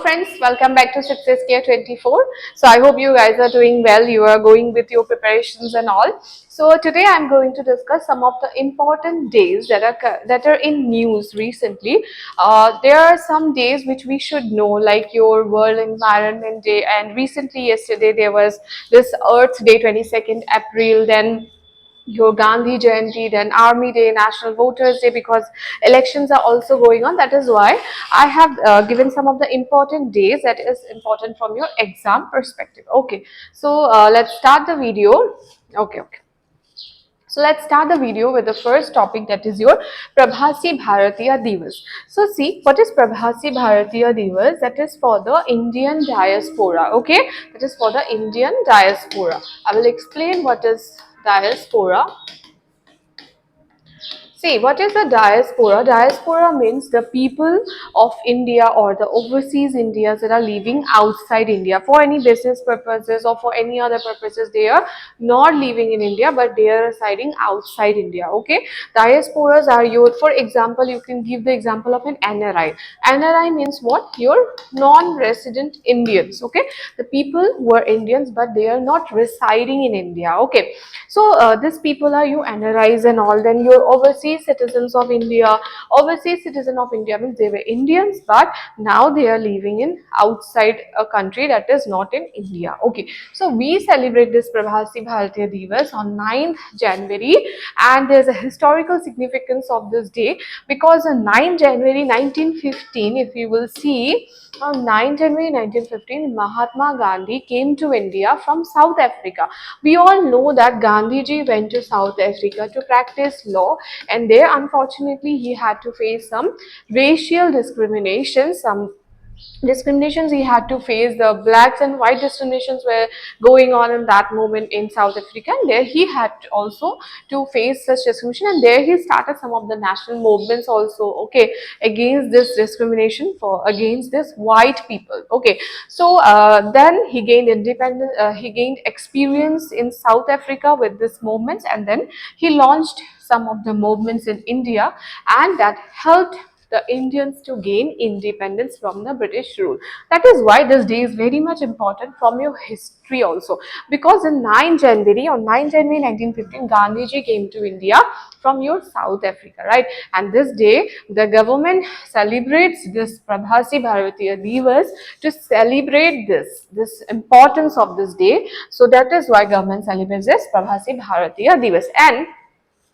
friends, welcome back to Success Care 24. So I hope you guys are doing well. You are going with your preparations and all. So today I'm going to discuss some of the important days that are in news recently. There are some days which we should know, like your World Environment Day, and recently yesterday there was this Earth Day, 22nd April. Then your Gandhi Jayanti, then Army Day, National Voters Day, because elections are also going on. That is why I have given some of the important days that is important from your exam perspective. Okay, so let's start the video. Okay. So let's start the video with the first topic, that is your Prabhasi Bharatiya Divas. So see, what is Prabhasi Bharatiya Divas? That is for the Indian diaspora. Okay, that is for the Indian diaspora. I will explain what is diaspora. See, what is the diaspora? Diaspora means the people of India or the overseas Indians that are living outside India for any business purposes or for any other purposes. They are not living in India, but they are residing outside India. Okay, diasporas are your, for example, you can give the example of an NRI. NRI means what? Your non-resident Indians. Okay, the people who are Indians but they are not residing in India. Okay, so these people are you NRIs and all. Then your overseas citizens of India. Overseas citizen of India means they were Indians but now they are living in outside a country that is not in India. Okay, so we celebrate this Prabhasi Bharatiya Divas on 9th January, and there's a historical significance of this day because on 9th January 1915, if you will see, on 9th January 1915, Mahatma Gandhi came to India from South Africa. We all know that Gandhiji went to South Africa to practice law, and there unfortunately he had to face some racial discrimination, some discriminations he had to face. The blacks and white discriminations were going on in that moment in South Africa, and there he had also to face such discrimination, and there he started some of the national movements also, okay, against this discrimination, for against this white people. Okay, so then he gained independence, he gained experience in South Africa with this movements, and then he launched some of the movements in India, and that helped the Indians to gain independence from the British rule. That is why this day is very much important from your history also, because in 9 January, on 9 January 1915, Gandhiji came to India from your South Africa, right? And this day the government celebrates this Prabhasi Bharatiya Divas to celebrate this importance of this day. So that is why government celebrates this Prabhasi Bharatiya Divas. And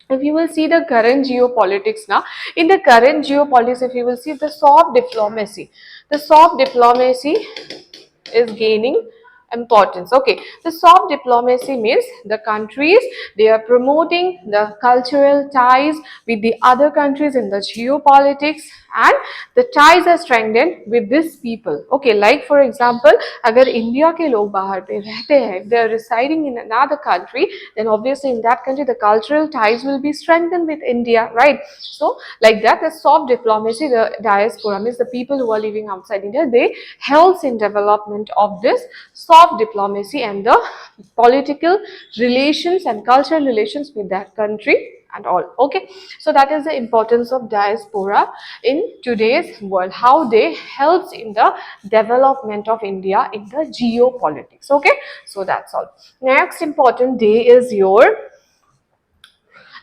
if you will see the current geopolitics now, in the current geopolitics, if you will see the soft diplomacy is gaining importance. Okay, the soft diplomacy means the countries, they are promoting the cultural ties with the other countries in the geopolitics, and the ties are strengthened with these people. Okay, like for example, अगर India के लोग बाहर पे रहते हैं, if they are residing in another country, then obviously in that country the cultural ties will be strengthened with India, right? So like that, the soft diplomacy, the diaspora means the people who are living outside India, they helps in development of this soft diplomacy and the political relations and cultural relations with that country and all. Okay, so that is the importance of diaspora in today's world, how they helps in the development of India in the geopolitics. Okay, so that's all. Next important day is your,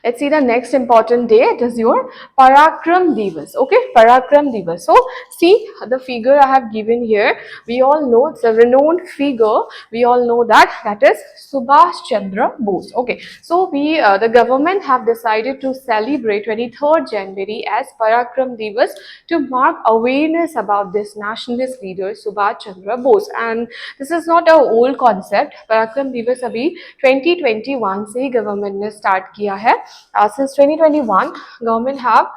let's see, the next important day, it is your Parakram Divas. Okay, Parakram Divas. So see the figure I have given here. We all know it's a renowned figure. We all know that is Subhash Chandra Bose. Okay, so we the government have decided to celebrate 23rd January as Parakram Divas to mark awareness about this nationalist leader Subhash Chandra Bose. And this is not a old concept. Parakram Divas अभी 2021 से ही government ने start किया है. Since 2021, government have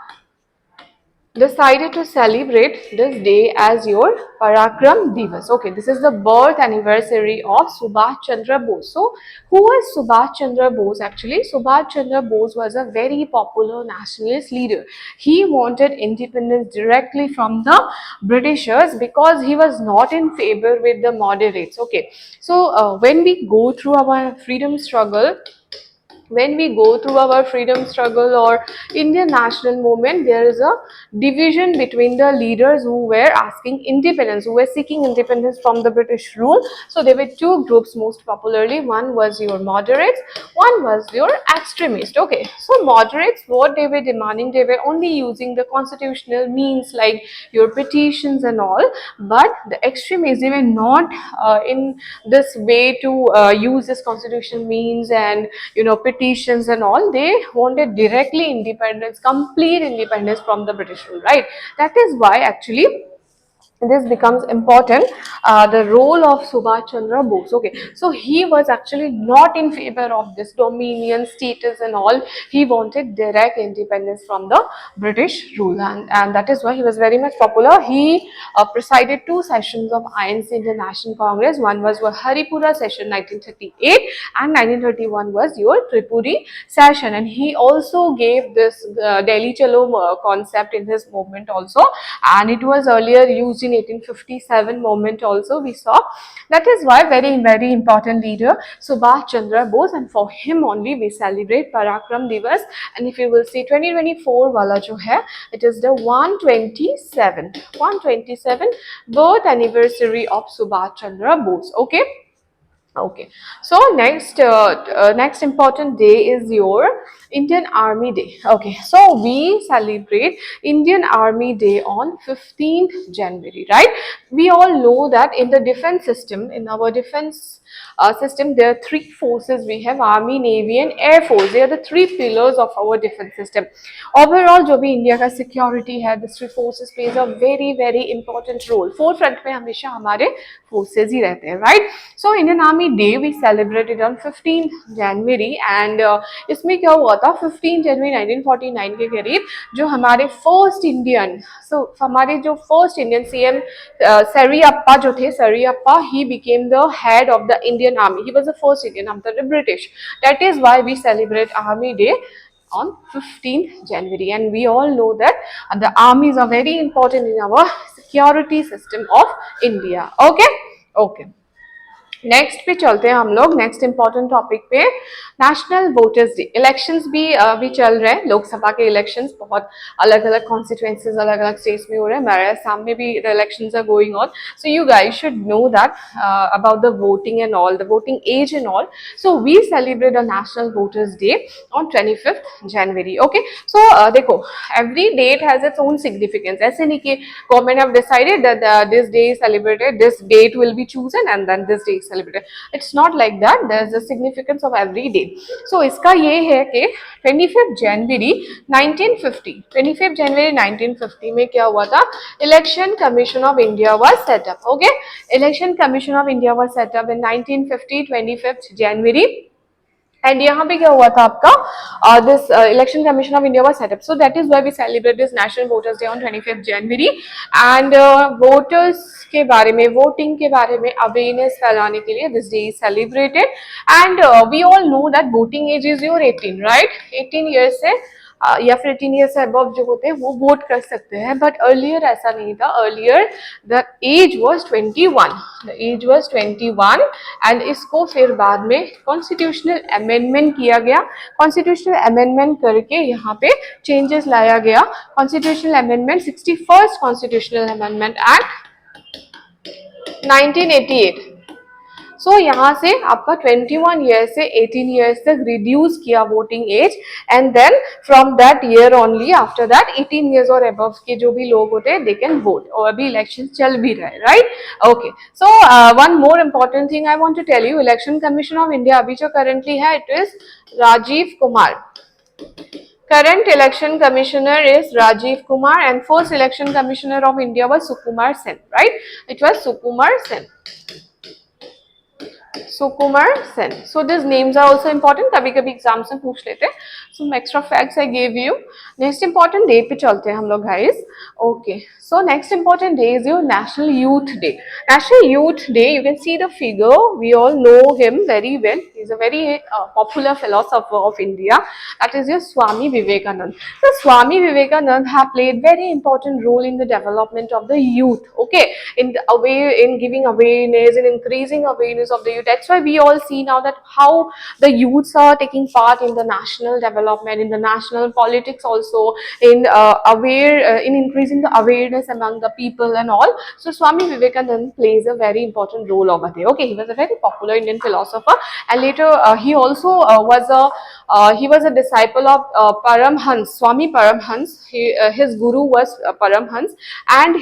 decided to celebrate this day as your Parakram Divas. Okay, this is the birth anniversary of Subhash Chandra Bose. So, who is Subhash Chandra Bose actually? Subhash Chandra Bose was a very popular nationalist leader. He wanted independence directly from the Britishers because he was not in favor with the moderates. Okay, so when we go through our freedom struggle, when we go through our freedom struggle or Indian national movement, there is a division between the leaders who were asking independence, who were seeking independence from the British rule. So there were two groups most popularly. One was your moderates, one was your extremists. Okay, so moderates, what they were demanding, they were only using the constitutional means like your petitions and all, but the extremists, they were not in this way to use this constitutional means and petitions and all. They wanted directly independence, complete independence from the British rule, right? That is why actually this becomes important, the role of Subhash Chandra Bose. Okay, so he was actually not in favor of this dominion status and all. He wanted direct independence from the British rule, and that is why he was very much popular. He presided two sessions of INC International Congress. One was your Haripura session 1938 and 1931 was your Tripuri session, and he also gave this Delhi Chalo concept in his movement also, and it was earlier used in 1857 movement also we saw. That is why very important leader Subhash Chandra Bose, and for him only we celebrate Parakram Divas. And if you will see 2024 wala jo hai, it is the 127 birth anniversary of Subhash Chandra Bose. Okay. Okay, so next important day is your Indian Army Day. Okay, so we celebrate Indian Army Day on 15th January, right? We all know that in the defense system, in our defense system, there are three forces. We have Army, Navy and Air Force. They are the three pillars of our defense system. Overall, जो भी India का security है, the three forces plays a very important role. Forefront में हमेशा हमारे forces ही रहते हैं, right? So Indian Army Day we celebrated on 15 January, and इसमें क्या हुआ था 15 January 1949 के करीब जो हमारे फर्स्ट इंडियन, हमारे जो फर्स्ट इंडियन CM Seriappa जो थे, Seriappa, he became the head of the Indian Army. He was the first Indian after the British. That is why we celebrate Army Day on 15th January, and we all know that the armies are very important in our security system of India. Okay, okay. Next पे चलते हैं हम लोग, next important topic पे, national voters day. Elections भी चल रहे हैं, लोकसभा के इलेक्शंस बहुत अलग अलग कॉन्स्टिट्यूएंसीज अलग अलग स्टेट्स में हो रहे हैं, हमारे आसाम में भी the elections are going on. So you guys should know that about the voting and all, the voting age and all. So we celebrate the national voters day on 25th January। Okay, so देखो every date has its own significance. ऐसे नहीं कि government have decided that this day is celebrated, this date will be chosen and then this day celebrated. It's not like that. There's a significance of every day. So इसका ये है कि 25th January 1950, 25th January 1950 में क्या हुआ था, Election Commission of India was set up. Okay, Election Commission of India was set up in 1950, 25th January. And यहाँ पे क्या हुआ था आपका, this election commission of India was set up. So that is why we celebrate this national voters day on 25th January। And voters के बारे में, voting के बारे में अवेयरनेस फैलाने के लिए this day is celebrated. And we all know that voting age is your 18, right? 18 years से या फिर 18 ईयर से अबव जो होते हैं वो वोट कर सकते हैं, बट अर्लियर ऐसा नहीं था। Earlier the age was 21, the age was 21। And इसको फिर बाद में कॉन्स्टिट्यूशनल अमेंडमेंट किया गया, कॉन्स्टिट्यूशनल अमेंडमेंट करके यहाँ पे चेंजेस लाया गया। Constitutional amendment 61st constitutional amendment act 1988। सो यहाँ से आपका 21 ईयर से 18 ईयर्स तक रिड्यूस किया voting age, and then from that year only after that 18 years और अबव के जो भी लोग होते हैं दे कैन वोट। और अभी इलेक्शन चल भी रहे, right? Okay, so one more important thing I want to tell you, election commission of India अभी जो करंटली है it is Rajiv Kumar. Current election commissioner is Rajiv Kumar, and first election commissioner of India was Sukumar Sen, right? It was Sukumar Sen. Sukumar Sen. So these names are also important, कभी कभी exams में पूछ लेते हैं। So extra facts I gave you. Next important day पे चलते हैं हम लोग guys. Okay. So next important day is your National Youth Day. National Youth Day, you can see the figure. We all know him very well. He's a very popular philosopher of India. That is your Swami Vivekanand. So Swami Vivekanand have played very important role in the development of the youth. Okay, in giving awareness, in increasing awareness of the youth That's why we all see now that how the youths are taking part in the national development, in the national politics also, in in increasing the awareness among the people and all. So Swami Vivekananda plays a very important role over there. Okay, he was a very popular Indian philosopher, and later he also he was a disciple of Paramhans, Swami Paramhans. His guru was Paramhans, and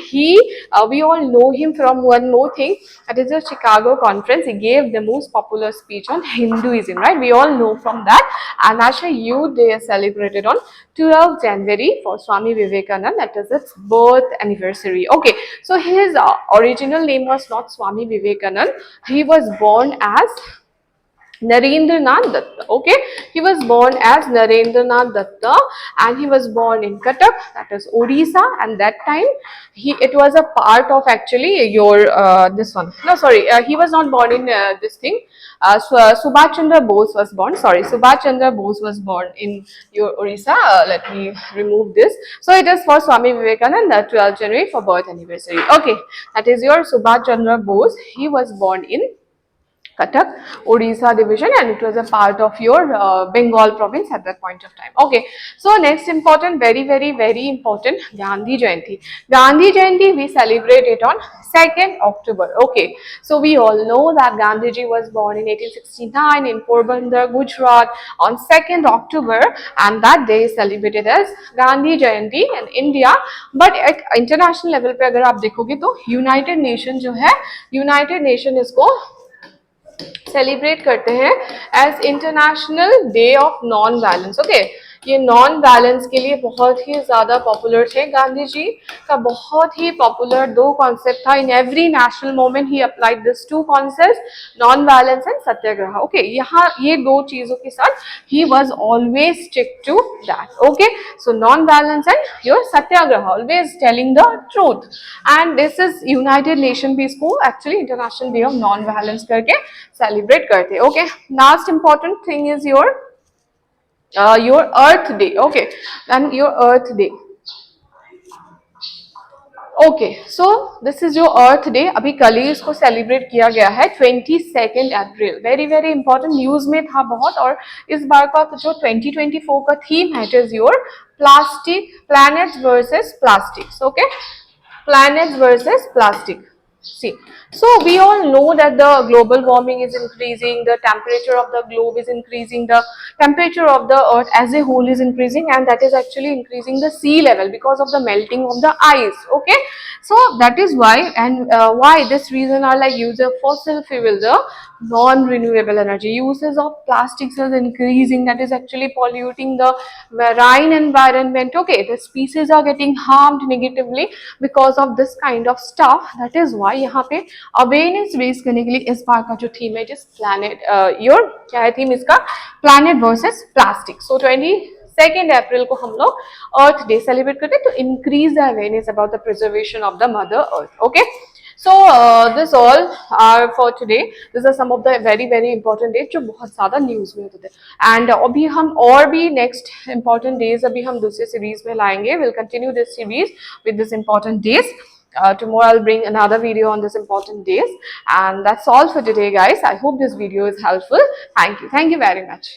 we all know him from one more thing. That is the Chicago conference. He gave the most popular speech on Hinduism, right? We all know from that. And National Youth Day is celebrated on 12th January for Swami Vivekananda. That is its birth anniversary. Okay, so his original name was not Swami Vivekananda. He was born as Narendranath Datta. Okay, he was born as Narendranath Datta, and he was born in Cuttack, that is Odisha. And that time, it was a part of actually your this one. No, sorry, he was not born in this thing. Subhash Chandra Bose was born. Sorry, Subhash Chandra Bose was born in your Odisha. Let me remove this. So it is for Swami Vivekananda, 12th January for birth anniversary. Okay, that is your Subhash Chandra Bose. He was born in Cuttack, Odisha division, and it was a part of your Bengal province at that point of time. Okay, so next important, very important, Gandhi Jayanti. Gandhi Jayanti we celebrate it on 2nd October. Okay, so we all know that Gandhiji was born in 1869 in Porbandar, Gujarat on 2nd October, and that day is celebrated as Gandhi Jayanti in India. But at international level पे अगर आप देखोगे तो United Nation जो है, United Nation इसको celebrate करते हैं as international day of non violence. Okay, ये नॉन वायलेंस के लिए बहुत ही ज़्यादा पॉपुलर थे. गांधी जी का बहुत ही पॉपुलर दो कॉन्सेप्ट था. In every national moment he applied this two concept, non violence and satyagraha. Okay, यहाँ ये दो चीज़ों के साथ ही was always stick to that. Okay, so non violence and your satyagraha, always telling the truth. And this is united nation भी इसको actually international day of non violence करके सेलिब्रेट करते हैं. Okay, last important thing is your earth day. Okay, and your earth day. Okay, so this is your earth day. अभी कल ही इसको celebrate किया गया है 22 अप्रैल. वेरी इंपॉर्टेंट, न्यूज में था बहुत. और इस बार का जो 2024 का थीम है, it is your plastic, planets versus plastics. Okay, planets versus plastic. See, so we all know that the global warming is increasing, the temperature of the globe is increasing, the temperature of the earth as a whole is increasing, and that is actually increasing the sea level because of the melting of the ice. Okay, so that is why, and why this reason are like use of fossil fuel, the non-renewable energy, uses of plastics is increasing. That is actually polluting the marine environment. Okay, the species are getting harmed negatively because of this kind of stuff. That is why यहाँ पे awareness raise करने के लिए इस बार का जो theme है, जिस प्लैनेट योर क्या है थीम इसका, प्लैनेट वर्सेस प्लास्टिक. सो 22 अप्रैल को हम लोग अर्थ डे सेलिब्रेट करते हैं, तो increase the awareness about the preservation of the mother earth. Okay, so this all are for today. These are some of the very important dates जो बहुत ज़्यादा न्यूज़ में होते थे. एंड अभी हम और भी नेक्स्ट इंपॉर्टेंट डेज अभी हम दूसरे सीरीज में लाएंगे. Will continue this series with this important days. Tomorrow I'll bring another video on this important days, and that's all for today, guys. I hope this video is helpful. Thank you very much.